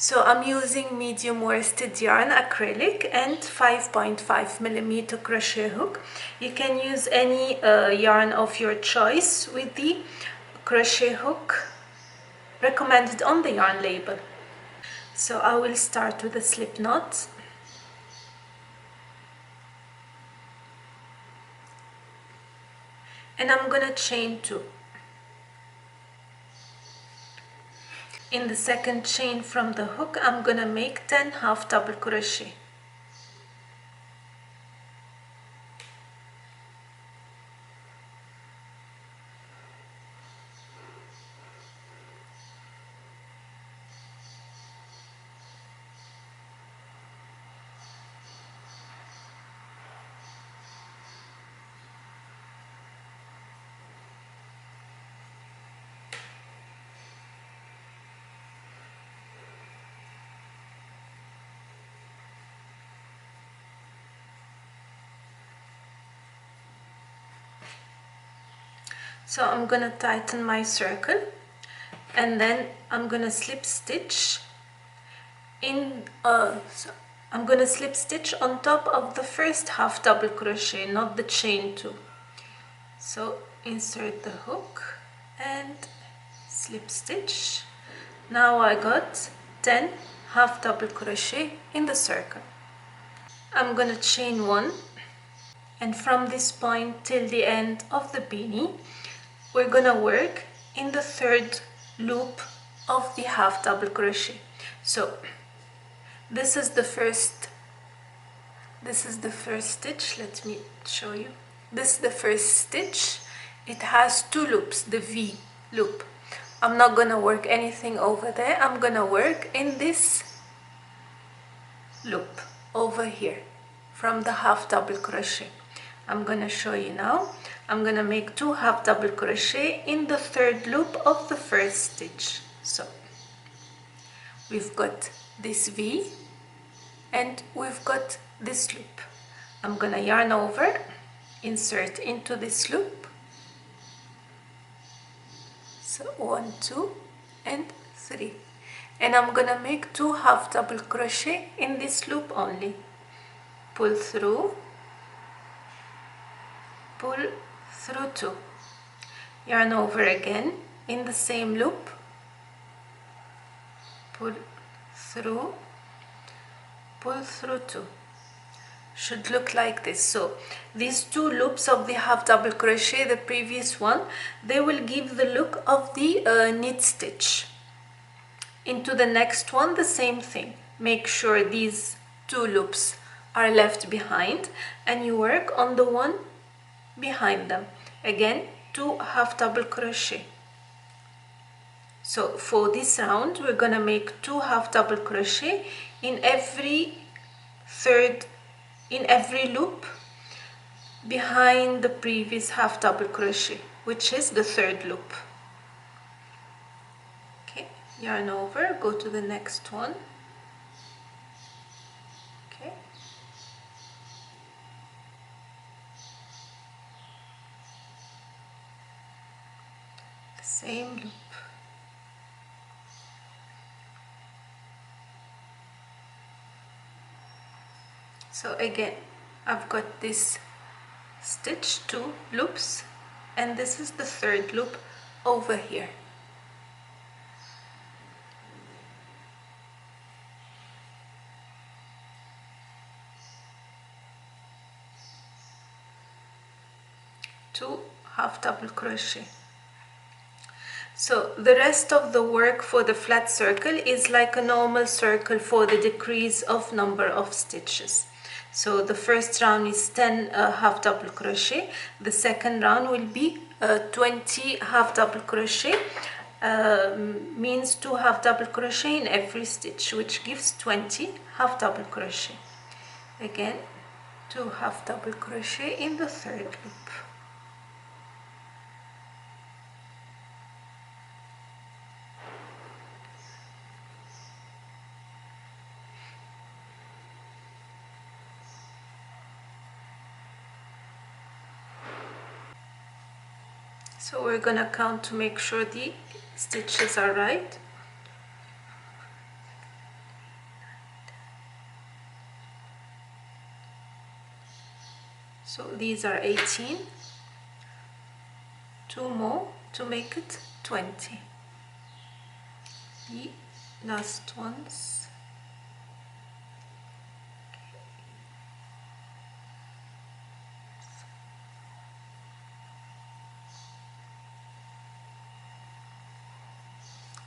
So I'm using medium worsted yarn acrylic and 5.5mm crochet hook. You can use any yarn of your choice with the crochet hook recommended on the yarn label. So I will start with a slip knot. And I'm gonna chain 2. In the second chain from the hook, I'm gonna make 10 half double crochet. So I'm gonna tighten my circle and then I'm gonna slip stitch in I'm gonna slip stitch on top of the first half double crochet, not the chain 2. So insert the hook and slip stitch. Now I got 10 half double crochet in the circle. I'm gonna chain 1, and from this point till the end of the beanie we're gonna work in the third loop of the half double crochet. So this is the first stitch. Let me show you. This is the first stitch. It has 2 loops, the V loop. I'm not gonna work anything over there. I'm gonna work in this loop over here from the half double crochet. I'm gonna show you now. I'm gonna make 2 half double crochet in the third loop of the first stitch. So we've got this V and we've got this loop. I'm gonna yarn over, insert into this loop. So 1, 2 and 3, and I'm gonna make 2 half double crochet in this loop only. Pull through, pull through 2, yarn over again in the same loop, pull through 2. Should look like this. So these 2 loops of the half double crochet, the previous one, they will give the look of the knit stitch. Into the next one, the same thing. Make sure these 2 loops are left behind and you work on the one behind them. Again, 2 half double crochet. So for this round we're gonna make 2 half double crochet in every loop behind the previous half double crochet, which is the third loop. Okay, yarn over, go to the next one. Okay, the same loop. So again, I've got this stitch, 2 loops, and this is the third loop over here. Two half double crochet. So the rest of the work for the flat circle is like a normal circle for the decrease of number of stitches. So the first round is 10 half double crochet. The second round will be 20 half double crochet, means 2 half double crochet in every stitch, which gives 20 half double crochet. Again, 2 half double crochet in the third loop. So we're gonna count to make sure the stitches are right. So these are 18, 2 more to make it 20. The last ones.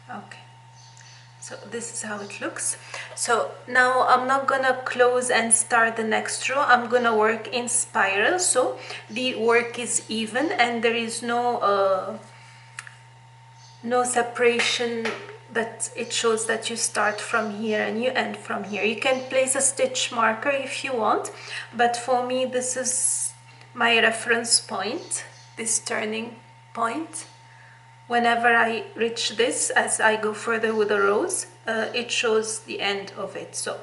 Okay, so this is how it looks. So now I'm not gonna close and start the next row. I'm gonna work in spiral, so the work is even and there is no separation, that it shows that you start from here and you end from here. You can place a stitch marker if you want, but for me this is my reference point, this turning point. Whenever I reach this, as I go further with the rows, it shows the end of it. So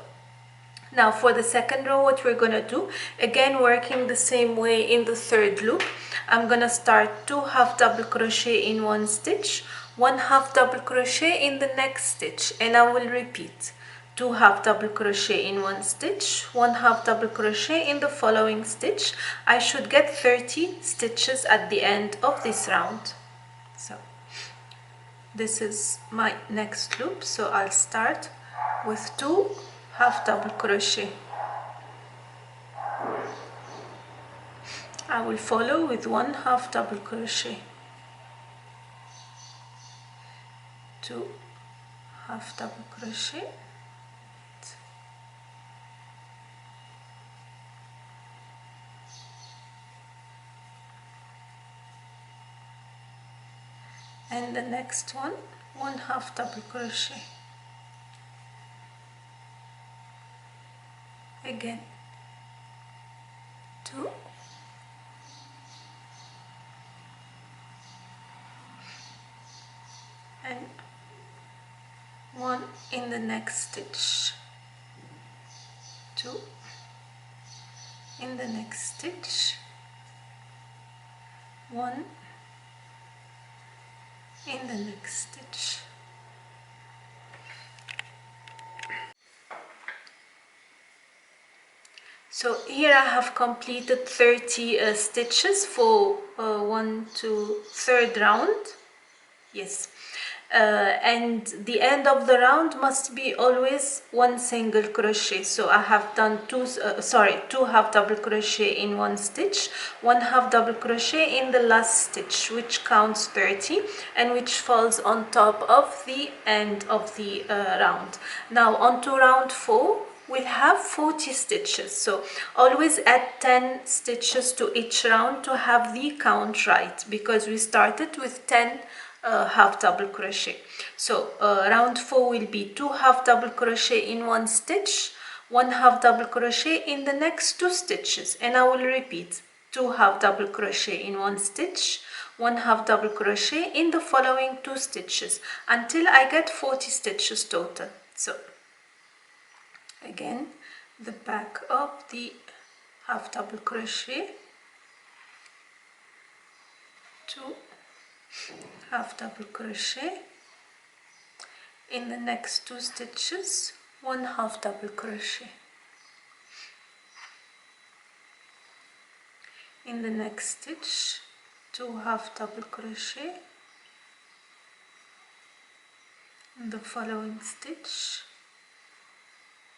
now for the second row, what we're gonna do, again working the same way in the third loop, I'm gonna start 2 half double crochet in one stitch, 1 half double crochet in the next stitch, and I will repeat 2 half double crochet in one stitch, 1 half double crochet in the following stitch. I should get 30 stitches at the end of this round. So this is my next loop, so I'll start with 2 half double crochet. I will follow with 1 half double crochet, 2 half double crochet, and the next one, 1 half double crochet. Again 2, and 1 in the next stitch, 2 in the next stitch, 1 in the next stitch. So here I have completed 30 stitches for 1 to 3rd round. Yes, and the end of the round must be always 1 single crochet. So I have done 2 half double crochet in one stitch, 1 half double crochet in the last stitch, which counts 30 and which falls on top of the end of the round. Now on to round 4. We'll have 40 stitches, so always add 10 stitches to each round to have the count right, because we started with 10 half double crochet. So round 4 will be 2 half double crochet in one stitch, 1 half double crochet in the next 2 stitches, and I will repeat 2 half double crochet in one stitch, 1 half double crochet in the following 2 stitches until I get 40 stitches total. So again, the back of the half double crochet, 2 half double crochet in the next 2 stitches, 1 half double crochet in the next stitch, 2 half double crochet in the following stitch,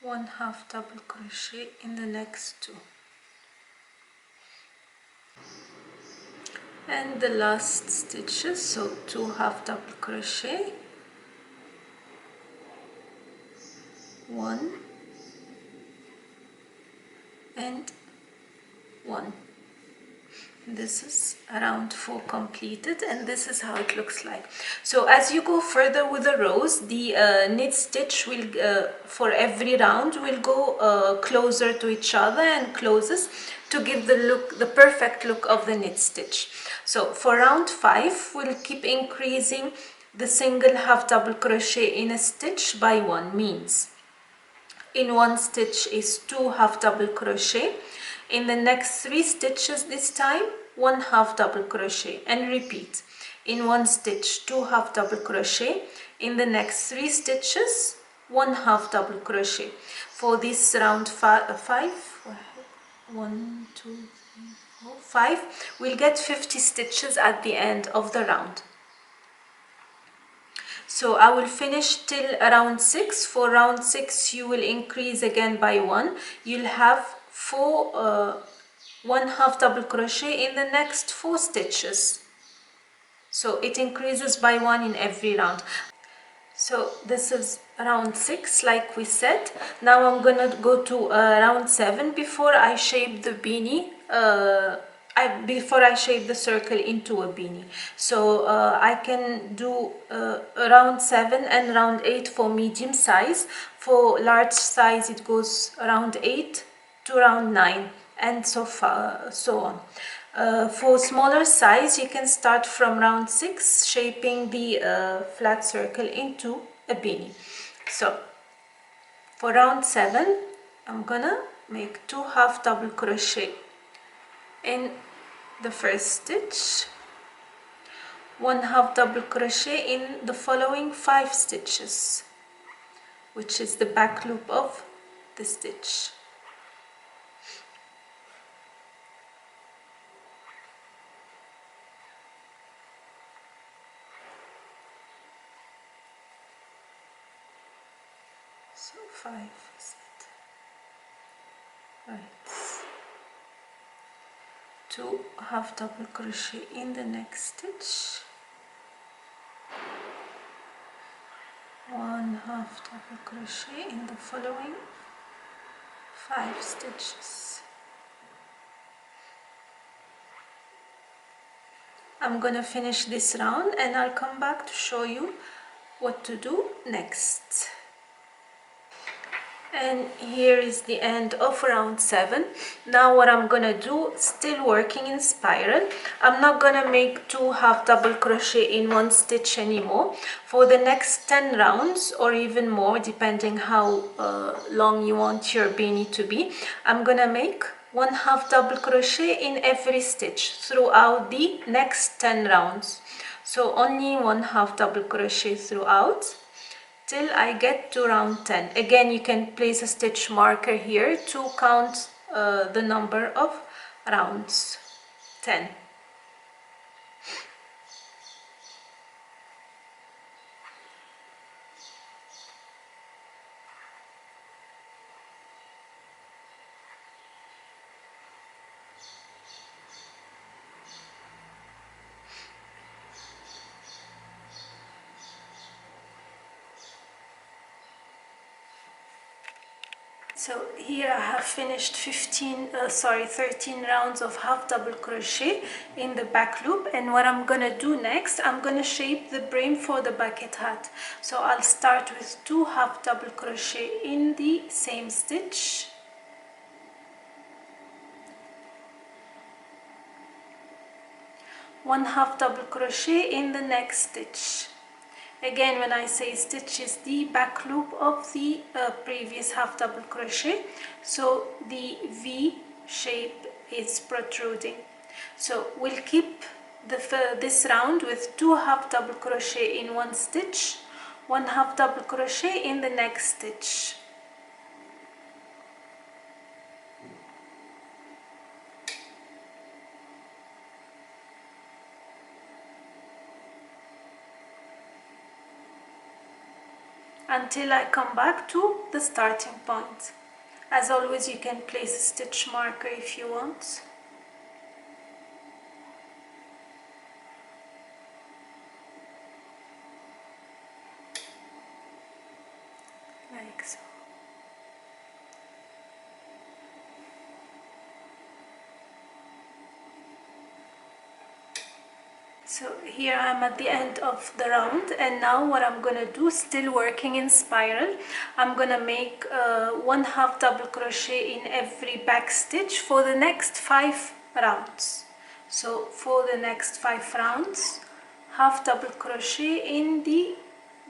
1 half double crochet in the next 2, and the last stitches, so 2 half double crochet, 1 and 1. This is round 4 completed, and this is how it looks like. So as you go further with the rows, the knit stitch will for every round will go closer to each other and closest to give the perfect look of the knit stitch. So for round 5, we'll keep increasing the single half double crochet in a stitch by 1, means in one stitch is 2 half double crochet, in the next 3 stitches this time 1 half double crochet, and repeat in one stitch 2 half double crochet, in the next 3 stitches 1 half double crochet. For this round 5, 1, 2, 5, we'll get 50 stitches at the end of the round. So I will finish till round 6. For round 6 you will increase again by 1. You'll have 1 half double crochet in the next 4 stitches. So it increases by 1 in every round. So this is round 6 like we said. Now I'm gonna go to round 7 before I shape the beanie. Before I shape the circle into a beanie. So I can do round 7 and round 8 for medium size. For large size it goes round 8 to round 9 and so on. For smaller size you can start from round 6 shaping the flat circle into a beanie. So for round 7 I'm gonna make 2 half double crochet in the first stitch, 1 half double crochet in the following 5 stitches, which is the back loop of the stitch. So 5 is it? Right. 2 half double crochet in the next stitch, 1 half double crochet in the following 5 stitches. I'm gonna finish this round and I'll come back to show you what to do next. And here is the end of round 7. Now what I'm gonna do, still working in spiral, I'm not gonna make 2 half double crochet in one stitch anymore. For the next 10 rounds or even more, depending how long you want your beanie to be, I'm gonna make 1 half double crochet in every stitch throughout the next 10 rounds. So only 1 half double crochet throughout till I get to round 10. Again, you can place a stitch marker here to count the number of rounds. 10. So here I have finished 13 rounds of half double crochet in the back loop, and what I'm gonna do next, I'm gonna shape the brim for the bucket hat. So I'll start with 2 half double crochet in the same stitch, one half double crochet in the next stitch. Again, when I say stitch, is the back loop of the previous half double crochet, so the V shape is protruding. So we'll keep this round with 2 half double crochet in one stitch, 1 half double crochet in the next stitch. Until I come back to the starting point. As always, you can place a stitch marker if you want. Like so. So here I'm at the end of the round, and now what I'm gonna do, still working in spiral, I'm gonna make 1 half double crochet in every back stitch for the next 5 rounds. So for the next 5 rounds, half double crochet in the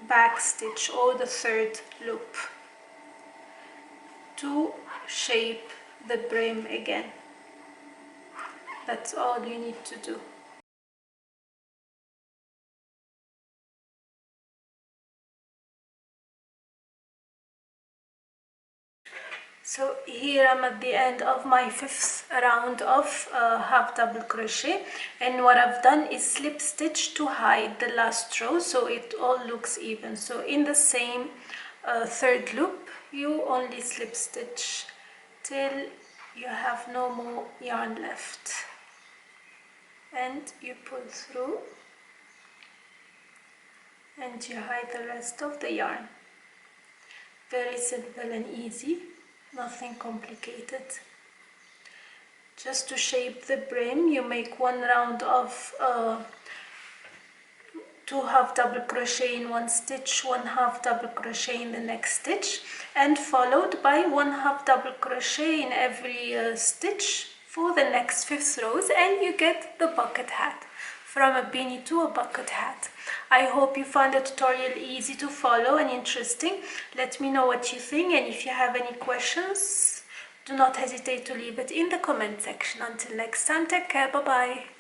back stitch or the third loop to shape the brim again. That's all you need to do. So here I'm at the end of my 5th round of half double crochet, and what I've done is slip stitch to hide the last row so it all looks even. So in the same 3rd loop you only slip stitch till you have no more yarn left, and you pull through and you hide the rest of the yarn. Very simple and easy, nothing complicated. Just to shape the brim, you make 1 round of 2 half double crochet in one stitch, 1 half double crochet in the next stitch, and followed by 1 half double crochet in every stitch for the next 5th rows, and you get the bucket hat. From a beanie to a bucket hat. I hope you found the tutorial easy to follow and interesting. Let me know what you think, and if you have any questions, do not hesitate to leave it in the comment section. Until next time, take care, bye bye.